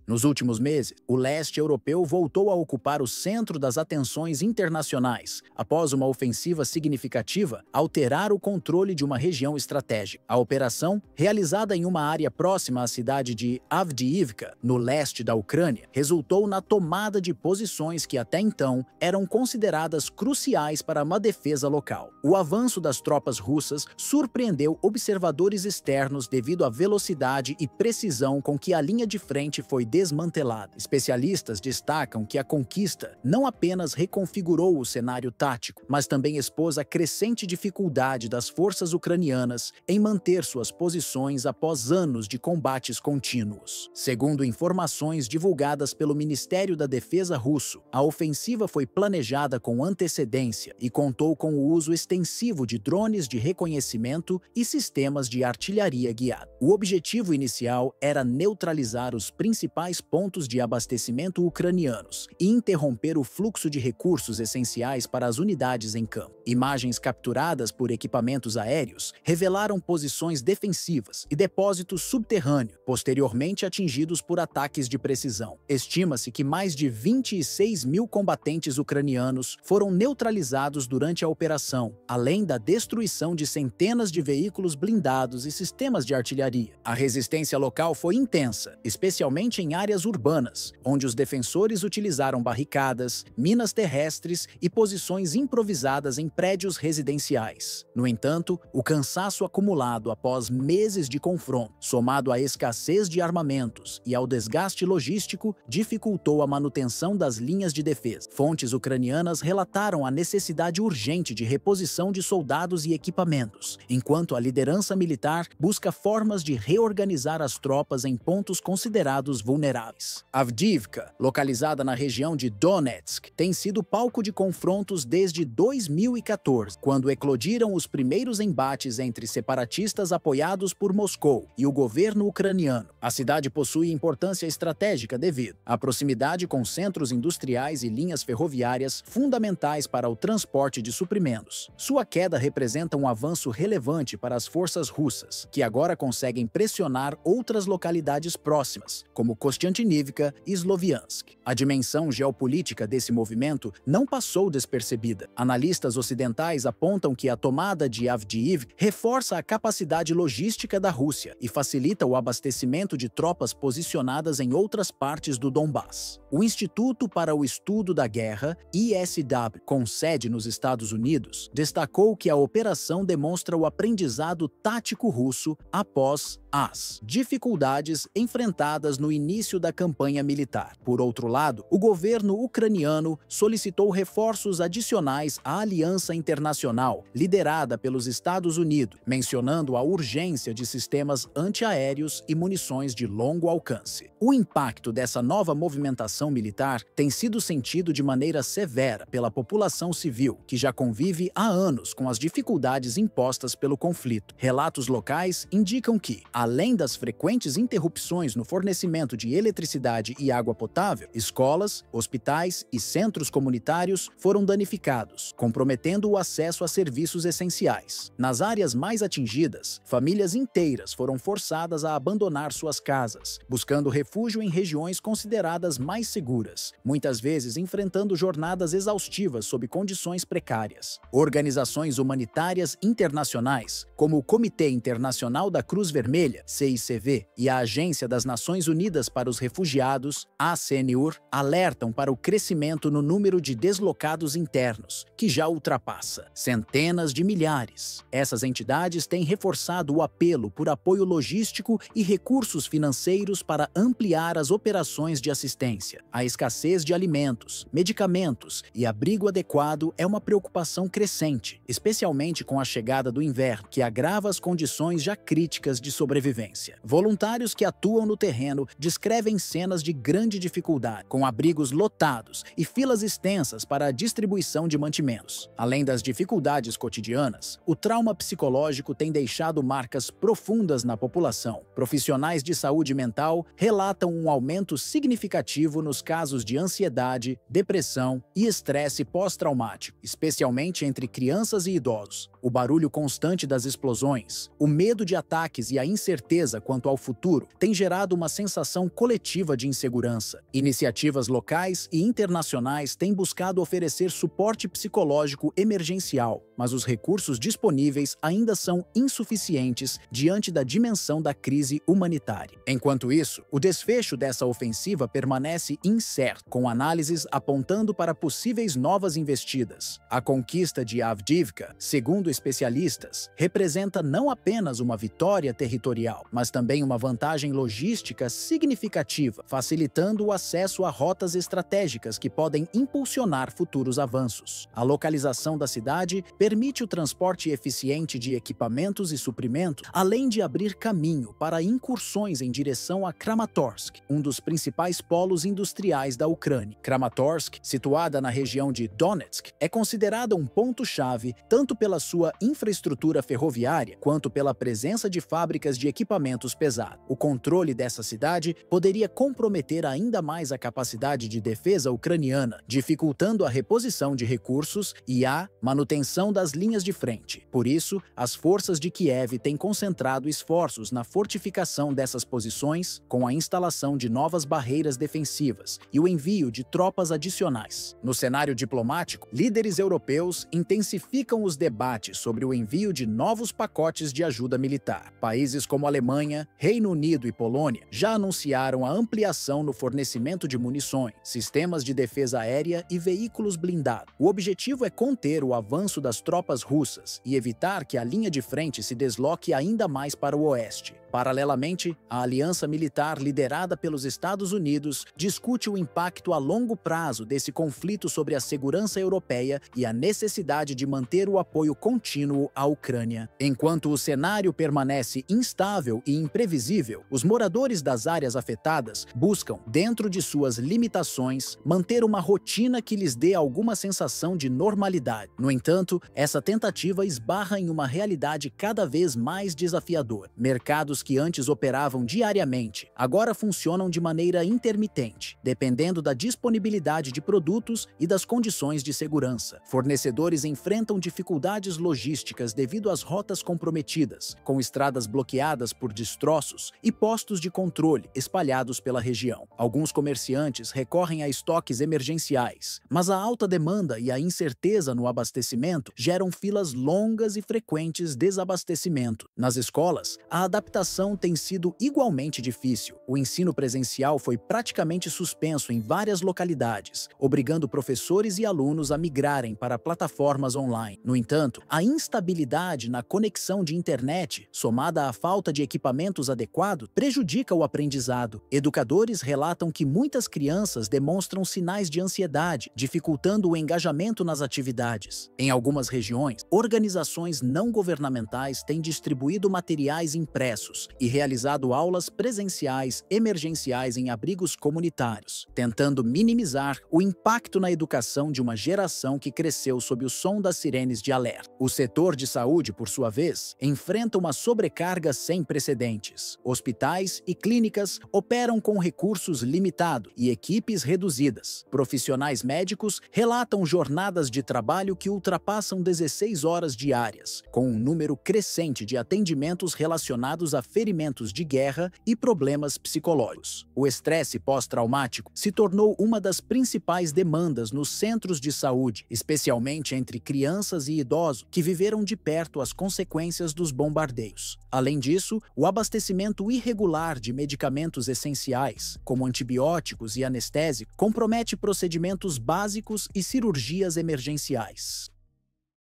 Nos últimos meses, o leste europeu voltou a ocupar o centro das atenções internacionais, após uma ofensiva significativa alterar o controle de uma região estratégica. A operação, realizada em uma área próxima à cidade de Avdiivka, no leste da Ucrânia, resultou na tomada de posições que até então eram consideradas cruciais para uma defesa local. O avanço das tropas russas surpreendeu observadores externos devido à velocidade e precisão com que a linha de frente foi desmantelada. Especialistas destacam que a conquista não apenas reconfigurou o cenário tático, mas também expôs a crescente dificuldade das forças ucranianas em manter suas posições após anos de combates contínuos. Segundo informações divulgadas pelo Ministério da Defesa russo, a ofensiva foi planejada com antecedência e contou com o uso extensivo de drones de reconhecimento e sistemas de artilharia guiada. O objetivo inicial era neutralizar os principais pontos de abastecimento ucranianos e interromper o fluxo de recursos essenciais para as unidades em campo. Imagens capturadas por equipamentos aéreos revelaram posições defensivas e depósitos subterrâneos, posteriormente atingidos por ataques de precisão. Estima-se que mais de 26 mil combatentes ucranianos foram neutralizados durante a operação, além da destruição de centenas de veículos blindados e sistemas de artilharia. A resistência local foi intensa, especialmente em áreas urbanas, onde os defensores utilizaram barricadas, minas terrestres e posições improvisadas em prédios residenciais. No entanto, o cansaço acumulado após meses de confronto, somado à escassez de armamentos e ao desgaste logístico, dificultou a manutenção das linhas de defesa. Fontes ucranianas relataram a necessidade urgente de reposição de soldados e equipamentos, enquanto a liderança militar busca formas de reorganizar as tropas em pontos considerados vulneráveis. Avdiivka, localizada na região de Donetsk, tem sido palco de confrontos desde 2014, quando eclodiram os primeiros embates entre separatistas apoiados por Moscou e o governo ucraniano. A cidade possui importância estratégica devido à proximidade com centros industriais e linhas ferroviárias fundamentais para o transporte de suprimentos. Sua queda representa um avanço relevante para as forças russas, que agora conseguem pressionar outras localidades próximas, como Kostiantynivka e Sloviansk. A dimensão geopolítica desse movimento não passou despercebida. Analistas ocidentais apontam que a tomada de Avdiivka reforça a capacidade logística da Rússia e facilita o abastecimento de tropas posicionadas em outras partes do Donbass. O Instituto para o Estudo da Guerra, ISW, com sede nos Estados Unidos, destacou que a operação demonstra o aprendizado tático russo após as dificuldades enfrentadas no início da campanha militar. Por outro lado, o governo ucraniano solicitou reforços adicionais à aliança internacional, liderada pelos Estados Unidos, mencionando a urgência de sistemas antiaéreos e munições de longo alcance. O impacto dessa nova movimentação militar tem sido sentido de maneira severa pela população civil, que já convive há anos com as dificuldades impostas pelo conflito. Relatos locais indicam que, além das frequentes interrupções no fornecimento de eletricidade e água potável, escolas, hospitais e centros comunitários foram danificados, comprometendo o acesso a serviços essenciais. Nas áreas mais atingidas, famílias inteiras foram forçadas a abandonar suas casas, buscando refúgio em regiões consideradas mais seguras, muitas vezes enfrentando jornadas exaustivas sob condições precárias. Organizações humanitárias internacionais, como o Comitê Internacional da Cruz Vermelha, CICV, e a Agência das Nações Unidas para os Refugiados, ACNUR, alertam para o crescimento no número de deslocados internos, que já ultrapassa centenas de milhares. Essas entidades têm reforçado o apelo por apoio logístico e recursos financeiros para ampliar as operações de assistência. A escassez de alimentos, medicamentos e abrigo adequado é uma preocupação crescente, especialmente com a chegada do inverno, que agrava as condições já críticas de sobrevivência. Voluntários que atuam no terreno descrevem cenas de grande dificuldade, com abrigos lotados e filas extensas para a distribuição de mantimentos. Além das dificuldades cotidianas, o trauma psicológico tem deixado marcas profundas na população. Profissionais de saúde mental relatam um aumento significativo nos casos de ansiedade, depressão e estresse pós-traumático, especialmente entre crianças e idosos. O barulho constante das explosões, o medo de ataques e a insegurança incerteza quanto ao futuro tem gerado uma sensação coletiva de insegurança. Iniciativas locais e internacionais têm buscado oferecer suporte psicológico emergencial, mas os recursos disponíveis ainda são insuficientes diante da dimensão da crise humanitária. Enquanto isso, o desfecho dessa ofensiva permanece incerto, com análises apontando para possíveis novas investidas. A conquista de Avdiivka, segundo especialistas, representa não apenas uma vitória territorial, mas também uma vantagem logística significativa, facilitando o acesso a rotas estratégicas que podem impulsionar futuros avanços. A localização da cidade permite o transporte eficiente de equipamentos e suprimentos, além de abrir caminho para incursões em direção a Kramatorsk, um dos principais polos industriais da Ucrânia. Kramatorsk, situada na região de Donetsk, é considerada um ponto-chave tanto pela sua infraestrutura ferroviária quanto pela presença de fábricas de equipamentos pesados. O controle dessa cidade poderia comprometer ainda mais a capacidade de defesa ucraniana, dificultando a reposição de recursos e a manutenção das linhas de frente. Por isso, as forças de Kiev têm concentrado esforços na fortificação dessas posições, com a instalação de novas barreiras defensivas e o envio de tropas adicionais. No cenário diplomático, líderes europeus intensificam os debates sobre o envio de novos pacotes de ajuda militar. Países como Alemanha, Reino Unido e Polônia já anunciaram a ampliação no fornecimento de munições, sistemas de defesa aérea e veículos blindados. O objetivo é conter o avanço das tropas russas e evitar que a linha de frente se desloque ainda mais para o oeste. Paralelamente, a aliança militar liderada pelos Estados Unidos discute o impacto a longo prazo desse conflito sobre a segurança europeia e a necessidade de manter o apoio contínuo à Ucrânia. Enquanto o cenário permanece instável e imprevisível, os moradores das áreas afetadas buscam, dentro de suas limitações, manter uma rotina que lhes dê alguma sensação de normalidade. No entanto, essa tentativa esbarra em uma realidade cada vez mais desafiadora. Mercados que antes operavam diariamente, agora funcionam de maneira intermitente, dependendo da disponibilidade de produtos e das condições de segurança. Fornecedores enfrentam dificuldades logísticas devido às rotas comprometidas, com estradas bloqueadas por destroços e postos de controle espalhados pela região. Alguns comerciantes recorrem a estoques emergenciais, mas a alta demanda e a incerteza no abastecimento geram filas longas e frequentes desabastecimento. Nas escolas, a adaptação tem sido igualmente difícil. O ensino presencial foi praticamente suspenso em várias localidades, obrigando professores e alunos a migrarem para plataformas online. No entanto, a instabilidade na conexão de internet, somada à falta de equipamentos adequados, prejudica o aprendizado. Educadores relatam que muitas crianças demonstram sinais de ansiedade, dificultando o engajamento nas atividades. Em algumas regiões, organizações não governamentais têm distribuído materiais impressos e realizado aulas presenciais emergenciais em abrigos comunitários, tentando minimizar o impacto na educação de uma geração que cresceu sob o som das sirenes de alerta. O setor de saúde, por sua vez, enfrenta uma sobrecarga sem precedentes. Hospitais e clínicas operam com recursos limitados e equipes reduzidas. Profissionais médicos relatam jornadas de trabalho que ultrapassam 16 horas diárias, com um número crescente de atendimentos relacionados a ferimentos de guerra e problemas psicológicos. O estresse pós-traumático se tornou uma das principais demandas nos centros de saúde, especialmente entre crianças e idosos que viveram de perto as consequências dos bombardeios. Além disso, o abastecimento irregular de medicamentos essenciais, como antibióticos e anestésicos, compromete procedimentos básicos e cirurgias emergenciais.